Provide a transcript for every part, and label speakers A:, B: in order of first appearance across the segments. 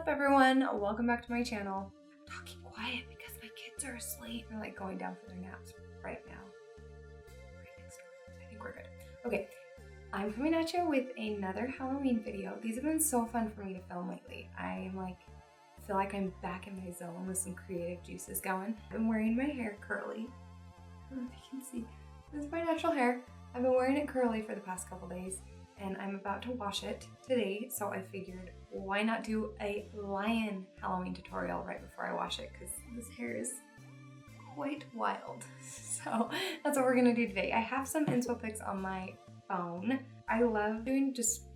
A: up, everyone? Welcome back to my channel. I'm talking quiet because my kids are asleep. They're like going down for their naps right now. Right next door. I think we're good. Okay, I'm coming at you with another Halloween video. These have been so fun for me to film lately. I feel like I'm back in my zone with some creative juices going. I'm wearing my hair curly. I don't know if you can see. This is my natural hair. I've been wearing it curly for the past couple days, and I'm about to wash it today, so I figured why not do a lion Halloween tutorial right before I wash it, because this hair is quite wild. So that's what we're gonna do today. I have some inspo pics on my phone. I love doing just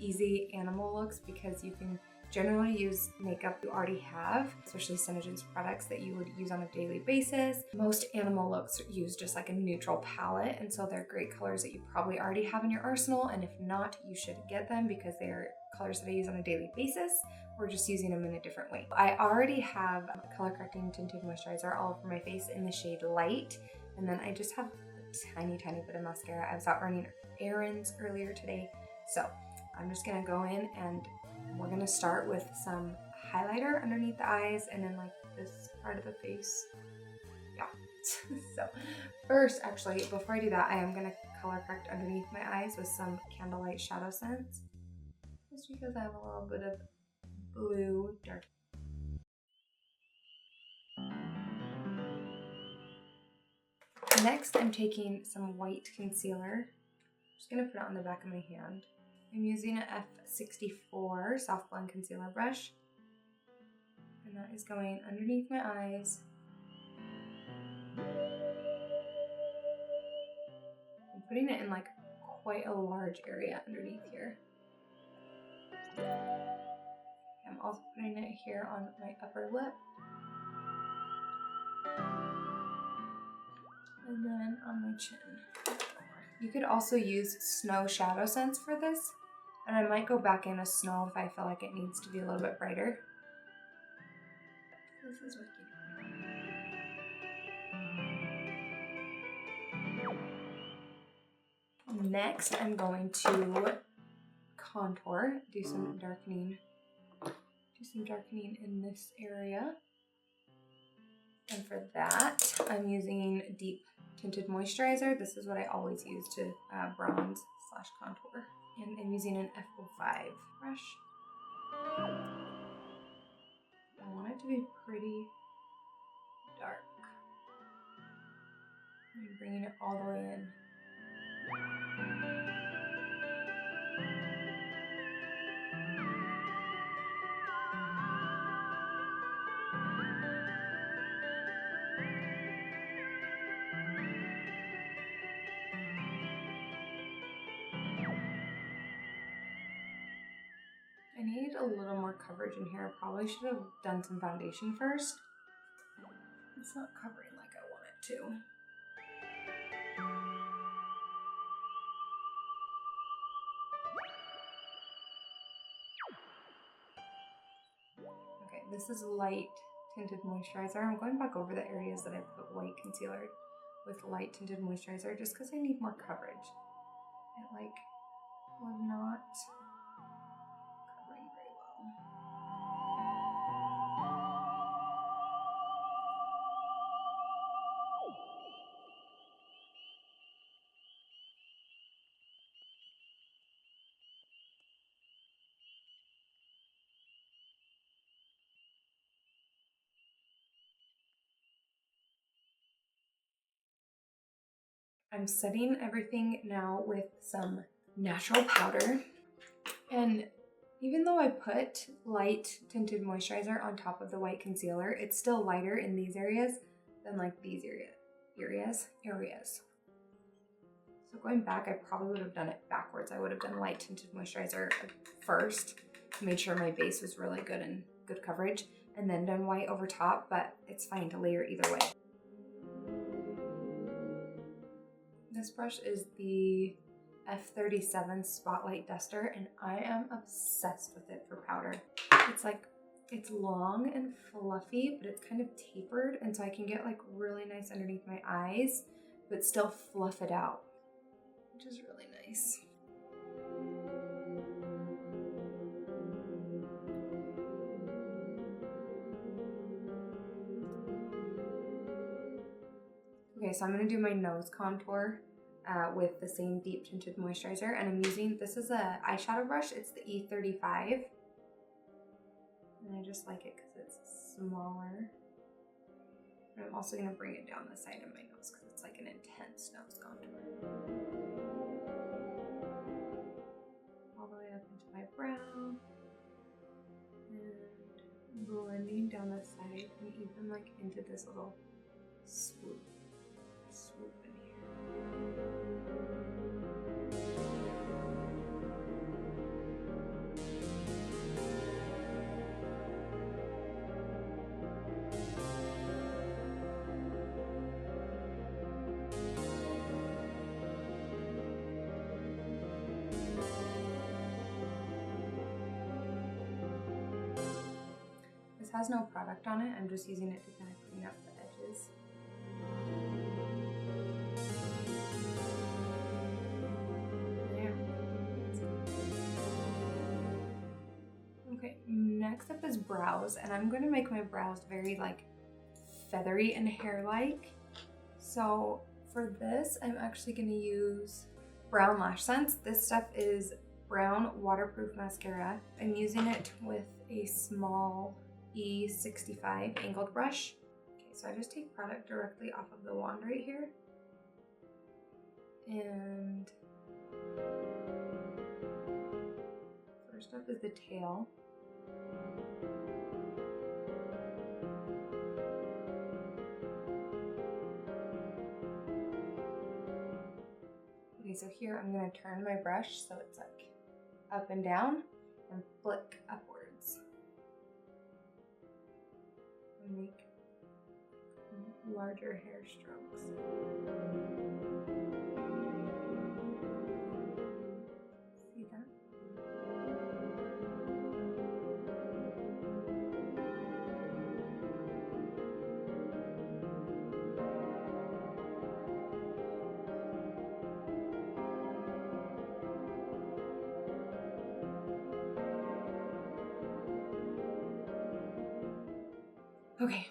A: easy animal looks because you can generally use makeup you already have, especially Synergen's products that you would use on a daily basis. Most animal looks use just like a neutral palette, and so they're great colors that you probably already have in your arsenal, and if not, you should get them because they're colors that I use on a daily basis. We're just using them in a different way. I already have color correcting tinted moisturizer all over my face in the shade Light, and then I just have a tiny bit of mascara. I was out running errands earlier today, so I'm just gonna go in and we're gonna start with some highlighter underneath the eyes and then like this part of the face. Yeah. So first, actually, before I do that, I am gonna color correct underneath my eyes with some Candlelight Shadow Scents. Just because I have a little bit of blue dark. Next, I'm taking some white concealer. I'm just gonna put it on the back of my hand. I'm using an F64 soft blend concealer brush, and that is going underneath my eyes. I'm putting it in like quite a large area underneath here. I'm also putting it here on my upper lip. And then on my chin. You could also use Snow Shadow Scents for this, and I might go back in a snow if I feel like it needs to be a little bit brighter. This is wicked. Next, I'm going to contour, do some darkening in this area. And for that, I'm using Deep Tinted Moisturizer. This is what I always use to bronze / contour. And I'm using an F05 brush. I want it to be pretty dark. I'm bringing it all the way in. I need a little more coverage in here. I probably should have done some foundation first. It's not covering like I want it to. Okay, this is Light Tinted Moisturizer. I'm going back over the areas that I put white concealer with Light Tinted Moisturizer just because I need more coverage. It was not covering very well. I'm setting everything now with some natural powder, and even though I put Light Tinted Moisturizer on top of the white concealer, it's still lighter in these areas than like these areas. So going back, I probably would have done it backwards. I would have done Light Tinted Moisturizer first, made sure my base was really good and good coverage, and then done white over top, but it's fine to layer either way. This brush is the F37 Spotlight Duster, and I am obsessed with it for powder. It's long and fluffy, but it's kind of tapered, and so I can get like really nice underneath my eyes, but still fluff it out, which is really nice. Okay, so I'm going to do my nose contour with the same deep tinted moisturizer, and I'm using, this is a eyeshadow brush, it's the E35, and I just like it because it's smaller. And I'm also going to bring it down the side of my nose because it's like an intense nose contour. All the way up into my brow, and blending down the side, and even like into this little swoop in here. This has no product on it, I'm just using it to kind of clean up the edges. Okay, next up is brows, and I'm going to make my brows very like feathery and hair-like. So for this, I'm actually going to use Brown Lash Scents. This stuff is brown waterproof mascara. I'm using it with a small E65 angled brush. Okay, so I just take product directly off of the wand right here. And first up is the tail. Okay, so here I'm going to turn my brush so it's like up and down and flick upwards. And make larger hair strokes. See that? Okay,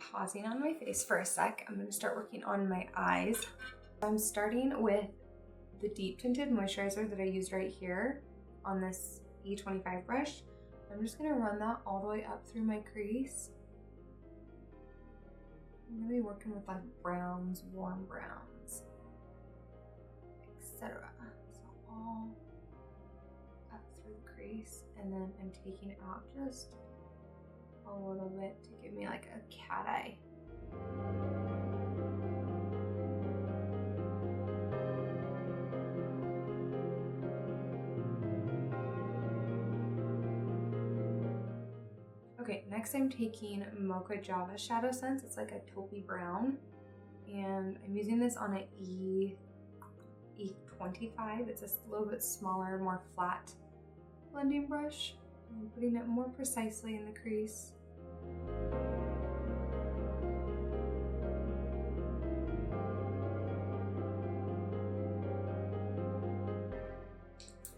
A: pausing on my face for a sec. I'm going to start working on my eyes. I'm starting with the deep tinted moisturizer that I used right here on this E25 brush. I'm just going to run that all the way up through my crease. I'm going to be working with like browns, warm browns, etc. So all up through the crease, and then I'm taking out just a little bit to give me like a cat eye. Okay, next I'm taking Mocha Java Shadow Scents. It's like a taupey brown, and I'm using this on an E25. It's a little bit smaller, more flat blending brush. I'm putting it more precisely in the crease.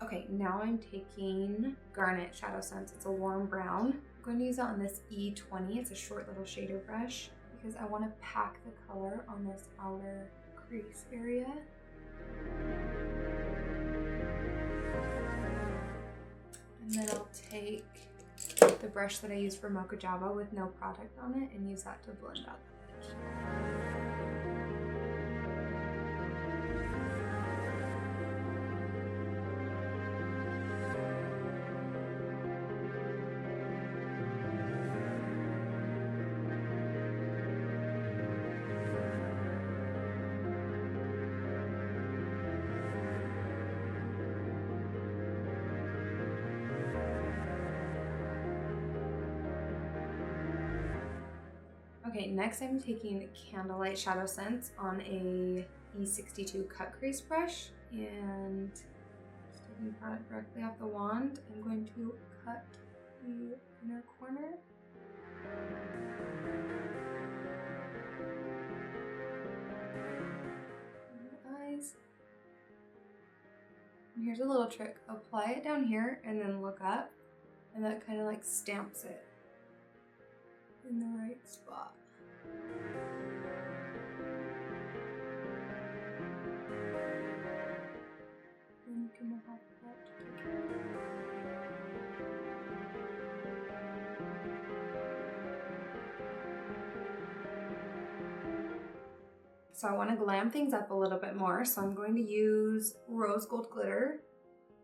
A: Okay, now I'm taking Garnet Shadow Scents. It's a warm brown. I'm going to use it on this E20. It's a short little shader brush because I want to pack the color on this outer crease area. And then I'll take the brush that I used for Mocha Java with no product on it and use that to blend out the edge. Okay, next I'm taking Candlelight Shadow Scents on a E62 cut crease brush, and just taking product directly off the wand, I'm going to cut the inner corner. And the eyes. And here's a little trick. Apply it down here and then look up, and that kind of like stamps it in the right spot. So I want to glam things up a little bit more, so I'm going to use rose gold glitter.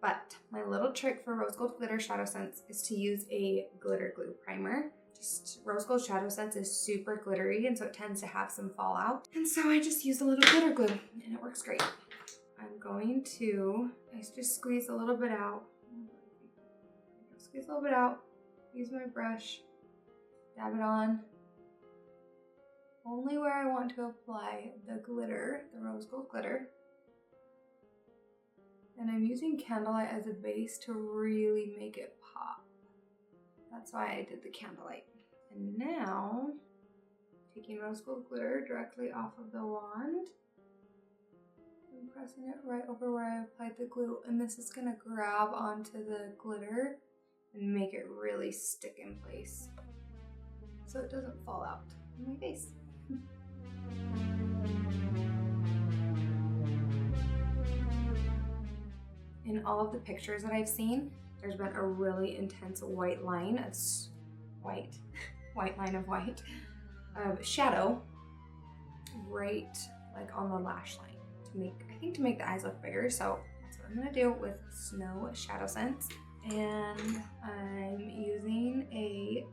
A: But my little trick for rose gold glitter shadow scents is to use a glitter glue primer. Just rose gold shadow scents is super glittery, and so it tends to have some fallout. And so I just use a little glitter glue and it works great. I'm going to, I just squeeze a little bit out. Squeeze a little bit out, use my brush, dab it on. Only where I want to apply the glitter, the rose gold glitter. And I'm using candlelight as a base to really make it pop. That's why I did the candlelight. And now, taking rose gold glitter directly off of the wand and pressing it right over where I applied the glue. And this is gonna grab onto the glitter and make it really stick in place so it doesn't fall out in my face. In all of the pictures that I've seen, there's been a really intense white line of shadow right like on the lash line to make the eyes look bigger. So that's what I'm gonna do with Snow Shadow Scents. And I'm using a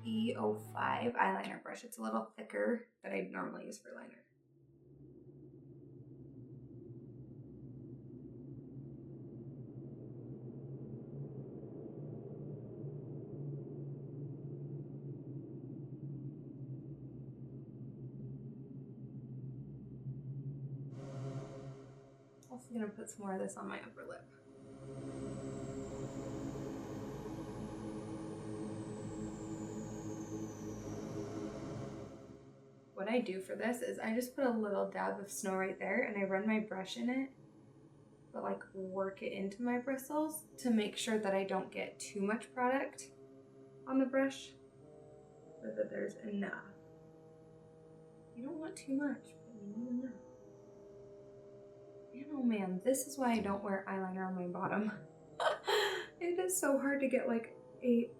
A: E05 eyeliner brush. It's a little thicker than I normally use for liner. Also gonna put some more of this on my upper lip. What I do for this is I just put a little dab of snow right there and I run my brush in it, but like work it into my bristles to make sure that I don't get too much product on the brush, so that there's enough. You don't want too much, but you need enough. Man, oh man, this is why I don't wear eyeliner on my bottom. It is so hard to get like a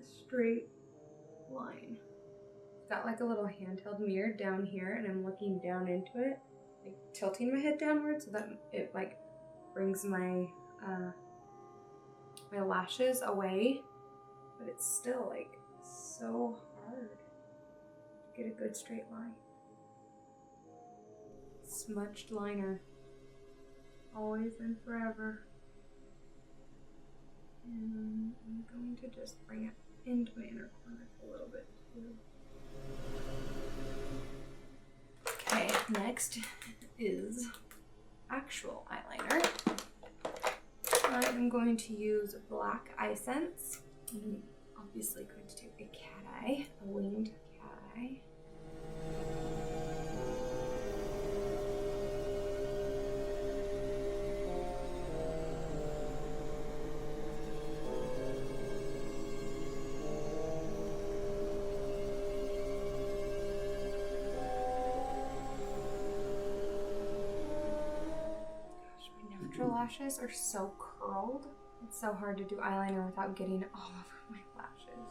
A: straight line. Got like a little handheld mirror down here and I'm looking down into it, like tilting my head downward so that it like brings my my lashes away, but it's still like so hard to get a good straight line. Smudged liner, always and forever. And I'm going to just bring it into my inner corner a little bit too. Okay, next is actual eyeliner. I am going to use black eye scents. I'm obviously going to do a cat eye, a winged cat eye. Lashes are so curled. It's so hard to do eyeliner without getting all over my lashes.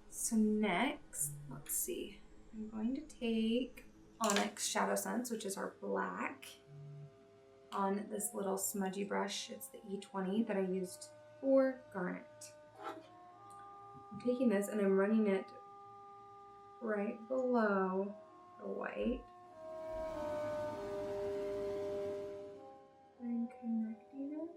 A: So next, let's see. I'm going to take Onyx Shadow Scents, which is our black, on this little smudgy brush. It's the E20 that I used for garnet. I'm taking this and I'm running it right below the white and connecting it.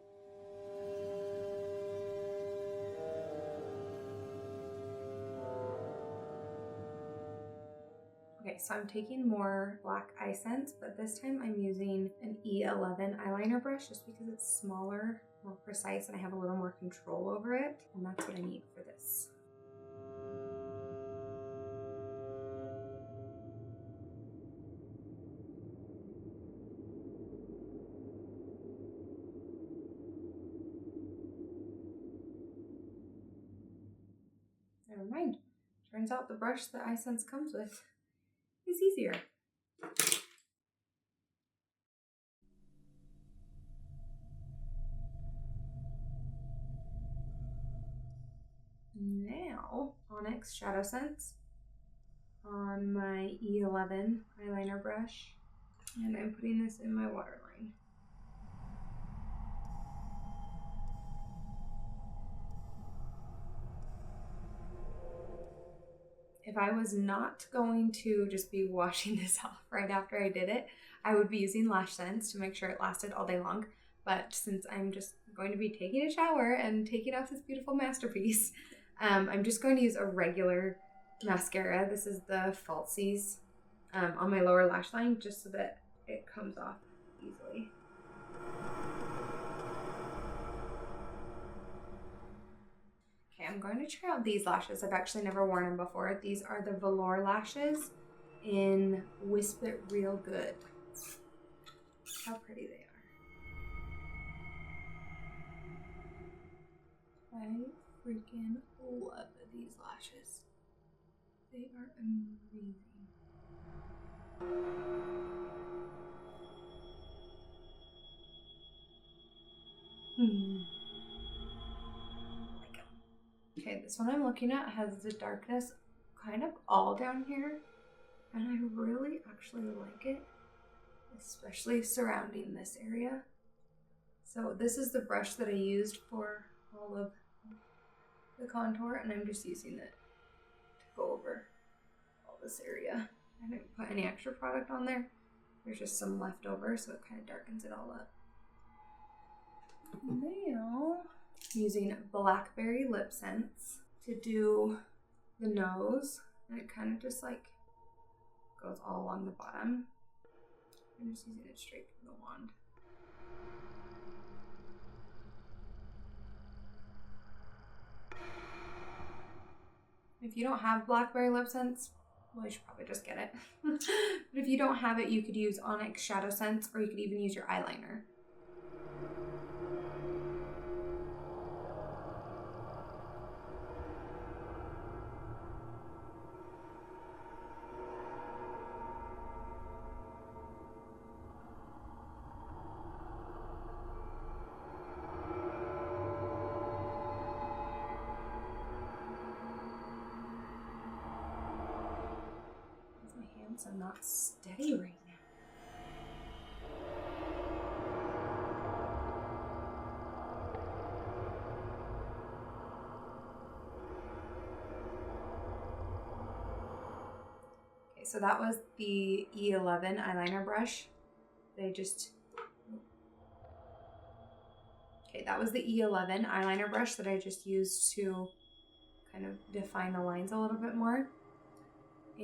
A: Okay, so I'm taking more black eye scents, but this time I'm using an E11 eyeliner brush just because it's smaller, more precise, and I have a little more control over it, and that's what I need for this. Turns out the brush that iSense comes with is easier. Now, Onyx Shadow Sense on my E11 eyeliner brush, and I'm putting this in my waterline. If I was not going to just be washing this off right after I did it, I would be using Lash Sense to make sure it lasted all day long. But since I'm just going to be taking a shower and taking off this beautiful masterpiece, I'm just going to use a regular mascara. This is the Falsies on my lower lash line, just so that it comes off easily. Okay, I'm going to try out these lashes. I've actually never worn them before. These are the Velour Lashes in Whisp It Real Good. How pretty they are. I freaking love these lashes. They are amazing. Okay, this one I'm looking at has the darkness kind of all down here, and I really actually like it, especially surrounding this area. So this is the brush that I used for all of the contour, and I'm just using it to go over all this area. I didn't put any extra product on there. There's just some left over, so it kind of darkens it all up. Now, I'm using Blackberry Lip Sense to do the nose, and it kind of just like goes all along the bottom. I'm just using it straight from the wand. If you don't have Blackberry Lip Sense, well, you should probably just get it. But if you don't have it, you could use Onyx Shadow Sense, or you could even use your eyeliner. I'm not steady right now. Okay, so that was the E11 eyeliner brush. That was the E11 eyeliner brush that I just used to kind of define the lines a little bit more.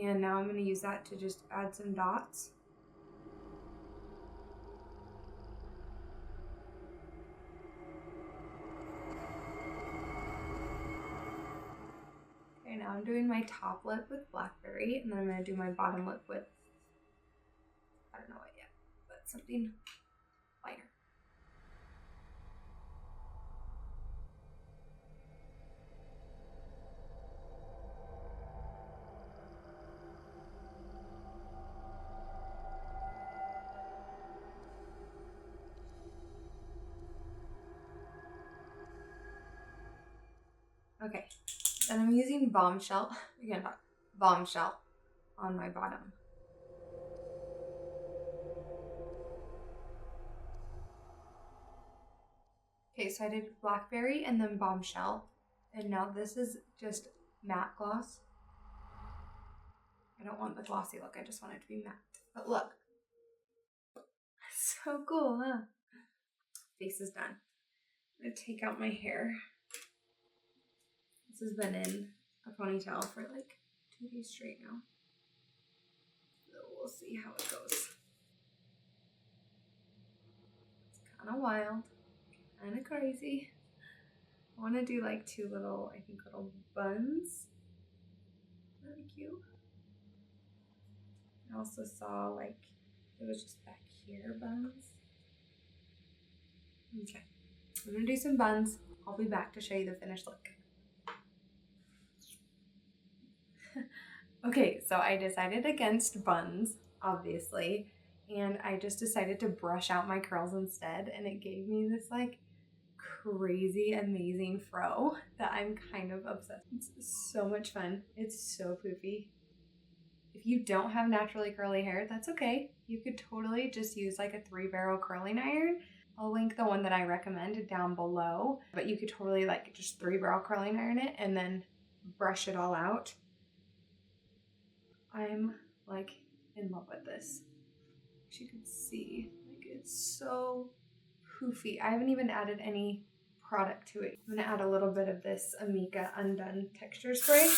A: And now I'm going to use that to just add some dots. Okay, now I'm doing my top lip with Blackberry, and then I'm going to do my bottom lip with, I don't know what yet, but something lighter. Okay, then I'm using Bombshell, again, Bombshell on my bottom. Okay, so I did Blackberry and then Bombshell, and now this is just matte gloss. I don't want the glossy look, I just want it to be matte. But look, so cool, huh? Face is done. I'm gonna take out my hair. This has been in a ponytail for like 2 days straight now. So we'll see how it goes. It's kind of wild, kind of crazy. I want to do like 2 little, I think, little buns. Really cute. I also saw like it was just back here buns. Okay, I'm gonna do some buns. I'll be back to show you the finished look. Okay, so I decided against buns, obviously, and I just decided to brush out my curls instead, and it gave me this like crazy amazing fro that I'm kind of obsessed with. It's so much fun. It's so poofy. If you don't have naturally curly hair, that's okay. You could totally just use like a 3-barrel curling iron. I'll link the one that I recommend down below, but you could totally like just 3-barrel curling iron it and then brush it all out. I'm like in love with this. As you can see, like it's so poofy. I haven't even added any product to it. I'm gonna add a little bit of this Amika Undone Texture Spray.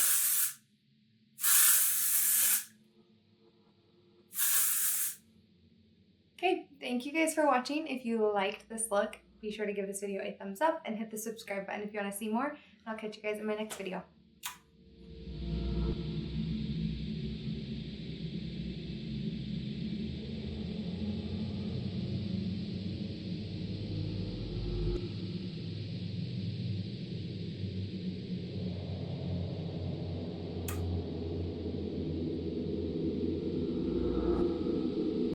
A: Okay, thank you guys for watching. If you liked this look, be sure to give this video a thumbs up and hit the subscribe button if you want to see more. And I'll catch you guys in my next video.